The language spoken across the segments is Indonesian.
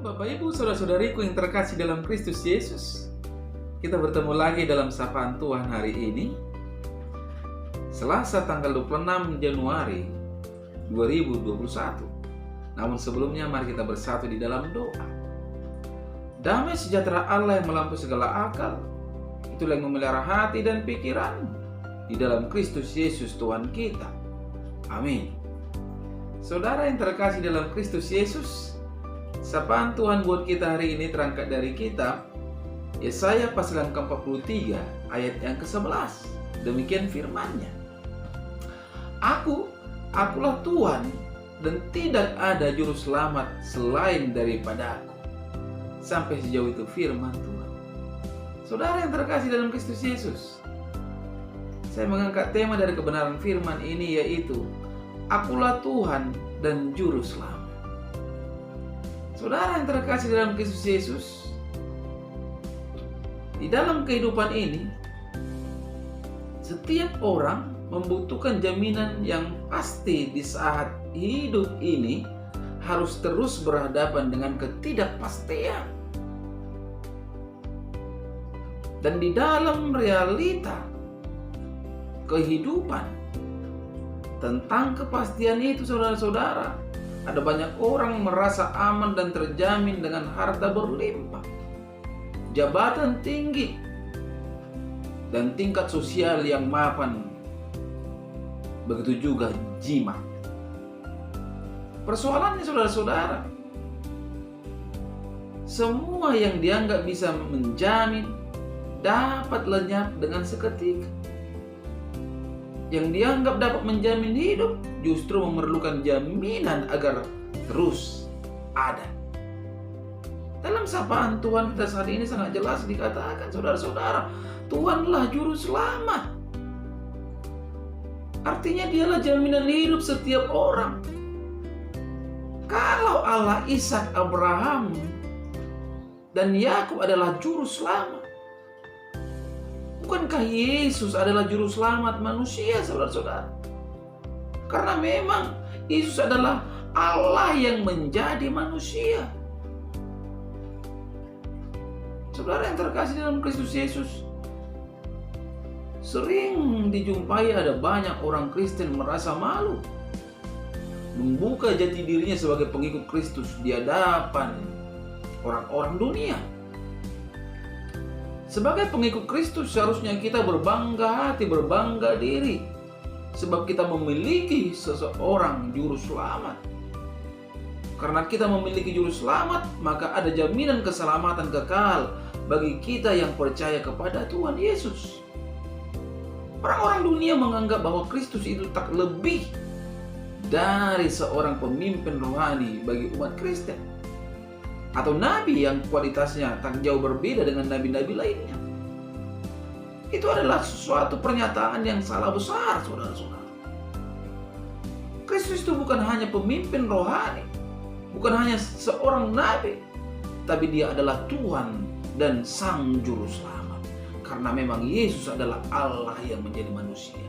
Bapak Ibu, saudara-saudariku yang terkasih dalam Kristus Yesus. Kita bertemu lagi dalam sapaan Tuhan hari ini, Selasa tanggal 26 Januari 2021. Namun sebelumnya mari kita bersatu di dalam doa. Damai sejahtera Allah yang melampaui segala akal, itulah yang memelihara hati dan pikiran di dalam Kristus Yesus Tuhan kita. Amin. Saudara yang terkasih dalam Kristus Yesus, sapaan Tuhan buat kita hari ini terangkat dari kitab Yesaya pasal yang ke-43 ayat yang ke-11. Demikian firman-Nya. Akulah Tuhan dan tidak ada juru selamat selain daripada Aku. Sampai sejauh itu firman Tuhan. Saudara yang terkasih dalam Kristus Yesus, saya mengangkat tema dari kebenaran firman ini, yaitu Akulah Tuhan dan juru selamat. Saudara yang terkasih dalam Kristus Yesus, di dalam kehidupan ini setiap orang membutuhkan jaminan yang pasti. Di saat hidup ini harus terus berhadapan dengan ketidakpastian. Dan di dalam realita kehidupan tentang kepastian itu, saudara-saudara, ada banyak orang merasa aman dan terjamin dengan harta berlimpah, jabatan tinggi, dan tingkat sosial yang mapan. Begitu juga jimat. Persoalannya, saudara-saudara, semua yang dianggap bisa menjamin dapat lenyap dengan seketika. Yang dianggap dapat menjamin hidup justru memerlukan jaminan agar terus ada. Dalam sapaan Tuhan kita saat ini sangat jelas dikatakan, saudara-saudara, Tuhanlah juru selamat. Artinya Dialah jaminan hidup setiap orang. Kalau Allah, Ishak, Abraham, dan Yakub adalah juru selamat, bukankah Yesus adalah juru selamat manusia, saudara-saudara? Karena memang Yesus adalah Allah yang menjadi manusia. Saudara yang terkasih dalam Kristus Yesus, sering dijumpai ada banyak orang Kristen merasa malu membuka jati dirinya sebagai pengikut Kristus di hadapan orang-orang dunia. Sebagai pengikut Kristus seharusnya kita berbangga hati, berbangga diri, sebab kita memiliki seseorang juru selamat. Karena kita memiliki juru selamat, maka ada jaminan keselamatan kekal bagi kita yang percaya kepada Tuhan Yesus. Orang-orang dunia menganggap bahwa Kristus itu tak lebih dari seorang pemimpin rohani bagi umat Kristen, atau nabi yang kualitasnya tak jauh berbeda dengan nabi-nabi lainnya. Itu adalah suatu pernyataan yang salah besar, saudara-saudara. Kristus itu bukan hanya pemimpin rohani, bukan hanya seorang nabi, tapi Dia adalah Tuhan dan Sang Juru Selamat. Karena memang Yesus adalah Allah yang menjadi manusia.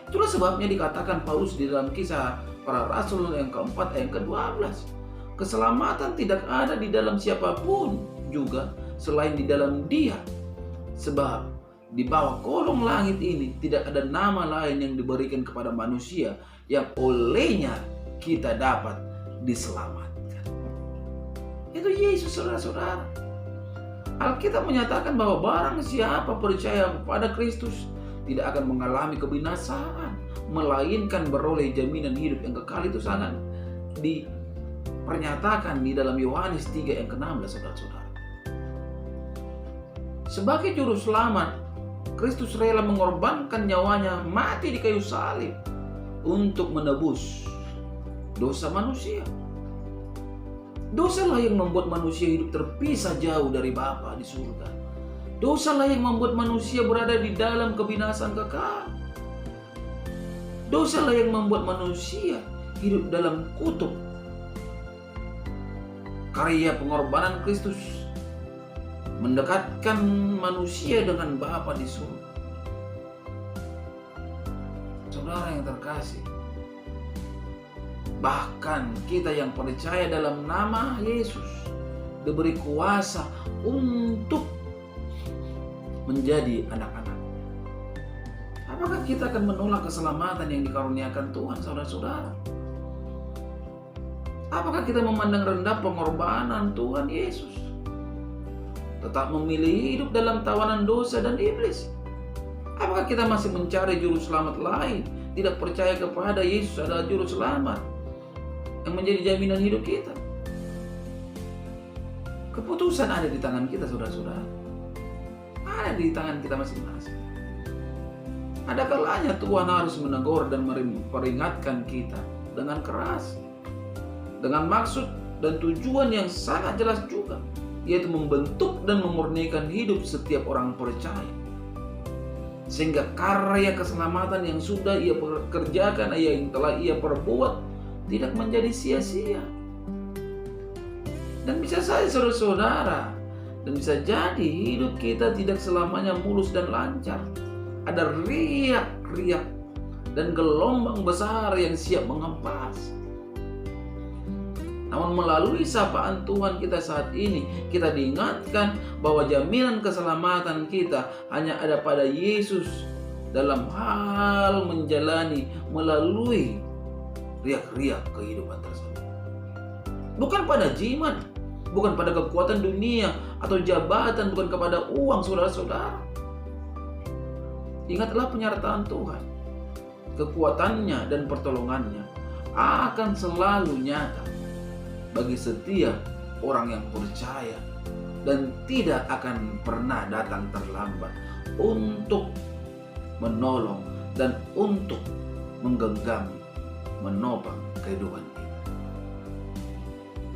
Itulah sebabnya dikatakan Paulus di dalam Kisah Para Rasul yang keempat ayat ke-12. Keselamatan tidak ada di dalam siapapun juga selain di dalam Dia. Sebab di bawah kolong langit ini tidak ada nama lain yang diberikan kepada manusia yang olehnya kita dapat diselamatkan. Itu Yesus, saudara-saudara. Alkitab menyatakan bahwa barang siapa percaya kepada Kristus tidak akan mengalami kebinasaan, melainkan beroleh jaminan hidup yang kekal. Itu sangat dipernyatakan di dalam Yohanes 3 yang ke-16, saudara-saudara. Sebagai juru selamat, Kristus rela mengorbankan nyawanya, mati di kayu salib untuk menebus dosa manusia. Dosalah yang membuat manusia hidup terpisah jauh dari Bapa di surga. Dosalah yang membuat manusia berada di dalam kebinasaan kekal. Dosalah yang membuat manusia hidup dalam kutuk. Karya pengorbanan Kristus mendekatkan manusia dengan Bapa di surga. Saudara yang terkasih, bahkan kita yang percaya dalam nama Yesus diberi kuasa untuk menjadi anak-anak. Apakah kita akan menolak keselamatan yang dikaruniakan Tuhan, saudara-saudara? Apakah kita memandang rendah pengorbanan Tuhan Yesus? Tetap memilih hidup dalam tawanan dosa dan iblis? Apakah kita masih mencari juru selamat lain, tidak percaya kepada Yesus adalah juru selamat yang menjadi jaminan hidup kita? Keputusan ada di tangan kita, saudara-saudara. Ada di tangan kita masing-masing. Ada kalanya Tuhan harus menegur dan memperingatkan kita dengan keras, dengan maksud dan tujuan yang sangat jelas juga, yaitu membentuk dan memurnikan hidup setiap orang percaya, sehingga karya keselamatan yang sudah ia kerjakan, yang telah ia perbuat, tidak menjadi sia-sia. Dan bisa saja, saudara-saudara, dan bisa jadi hidup kita tidak selamanya mulus dan lancar. Ada riak-riak dan gelombang besar yang siap mengempas. Namun melalui sapaan Tuhan kita saat ini, kita diingatkan bahwa jaminan keselamatan kita hanya ada pada Yesus dalam hal menjalani melalui riak-riak kehidupan tersebut. Bukan pada jimat, bukan pada kekuatan dunia atau jabatan, bukan kepada uang, saudara-saudara. Ingatlah penyertaan Tuhan. Kekuatannya dan pertolongannya akan selalu nyata bagi setiap orang yang percaya, dan tidak akan pernah datang terlambat untuk menolong dan untuk menggenggam, menopang kehidupan kita.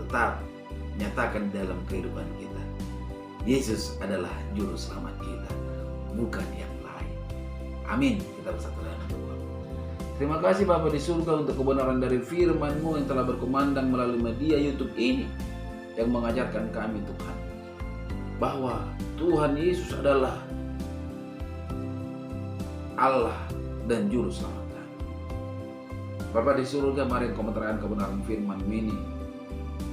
Tetap nyatakan dalam kehidupan kita, Yesus adalah juru selamat kita, bukan yang lain. Amin. Kita bersatu dalam doa. Terima kasih Bapa di surga untuk kebenaran dari firman-Mu yang telah berkumandang melalui media YouTube ini, yang mengajarkan kami, Tuhan, bahwa Tuhan Yesus adalah Allah dan juru selamat kami. Bapa di surga, mari Engkau menerangkan kebenaran firman-Mu ini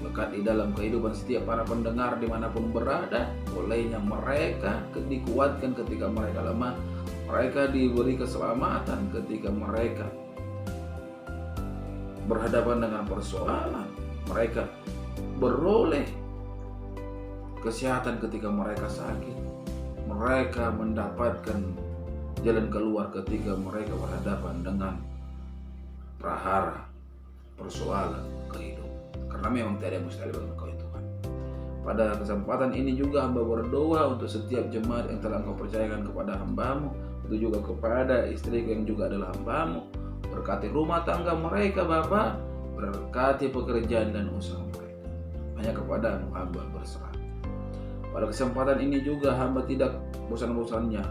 lekat di dalam kehidupan setiap para pendengar dimanapun berada. Olehnya mereka dikuatkan ketika mereka lemah, mereka diberi keselamatan ketika mereka berhadapan dengan persoalan, mereka beroleh kesehatan ketika mereka sakit, mereka mendapatkan jalan keluar ketika mereka berhadapan dengan prahara persoalan kehidupan. Karena memang tidak ada yang mustahil bagi Engkau, Tuhan. Pada kesempatan ini juga hamba berdoa untuk setiap jemaat yang telah Engkau percayakan kepada hamba-Mu, itu juga kepada istri yang juga adalah hamba-Mu. Berkati rumah tangga mereka, Bapa, berkati pekerjaan dan usaha mereka. Hanya kepada-Mu hamba berserah. Pada kesempatan ini juga hamba tidak bosan-bosannya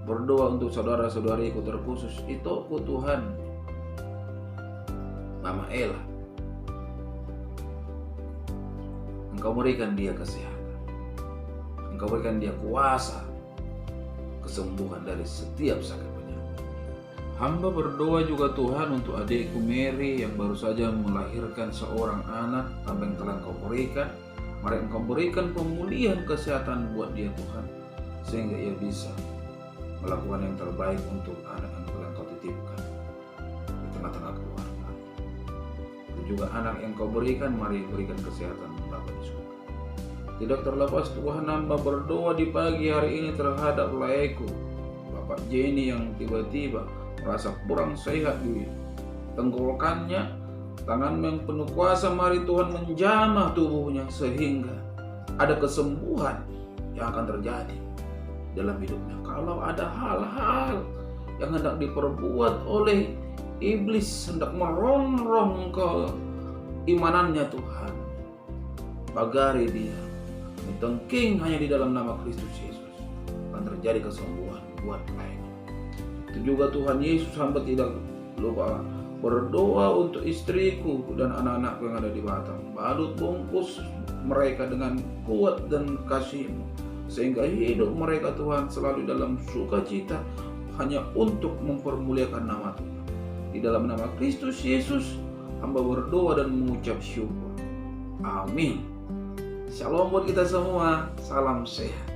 berdoa untuk saudara-saudariku, terkhusus Itoku, Tuhan, Mama Ella. Engkau berikan dia kesehatan, Engkau berikan dia kuasa kesembuhan dari setiap sakit penyakit. Hamba berdoa juga, Tuhan, untuk adikku Mary yang baru saja melahirkan seorang anak, apa yang telah Engkau berikan. Mari Engkau berikan pemulihan kesehatan buat dia, Tuhan, sehingga ia bisa melakukan yang terbaik untuk anak yang telah Engkau titipkan di tengah-tengah keluarga. Dan juga anak yang Engkau berikan, mari berikan kesehatan Bapa di surga. Tidak terlepas, Tuhan, hamba berdoa di pagi hari ini terhadap laeku Bapak Jenny yang tiba-tiba merasa kurang sehat di tenggorokannya. Tangan yang penuh kuasa, mari Tuhan menjamah tubuhnya sehingga ada kesembuhan yang akan terjadi dalam hidupnya. Kalau ada hal-hal yang hendak diperbuat oleh iblis, hendak merongrong keimanannya, Tuhan, pagari dia, mentengking hanya di dalam nama Kristus Yesus, akan terjadi kesembuhan buat mereka. Itu juga Tuhan Yesus, hamba tidak lupa berdoa untuk istriku dan anak-anakku yang ada di Batam. Balut bungkus mereka dengan kuat dan kasih-Mu, sehingga hidup mereka, Tuhan, selalu dalam sukacita hanya untuk mempermuliakan nama Tuhan. Di dalam nama Kristus Yesus hamba berdoa dan mengucap syukur. Amin. Shalom buat kita semua. Salam sehat.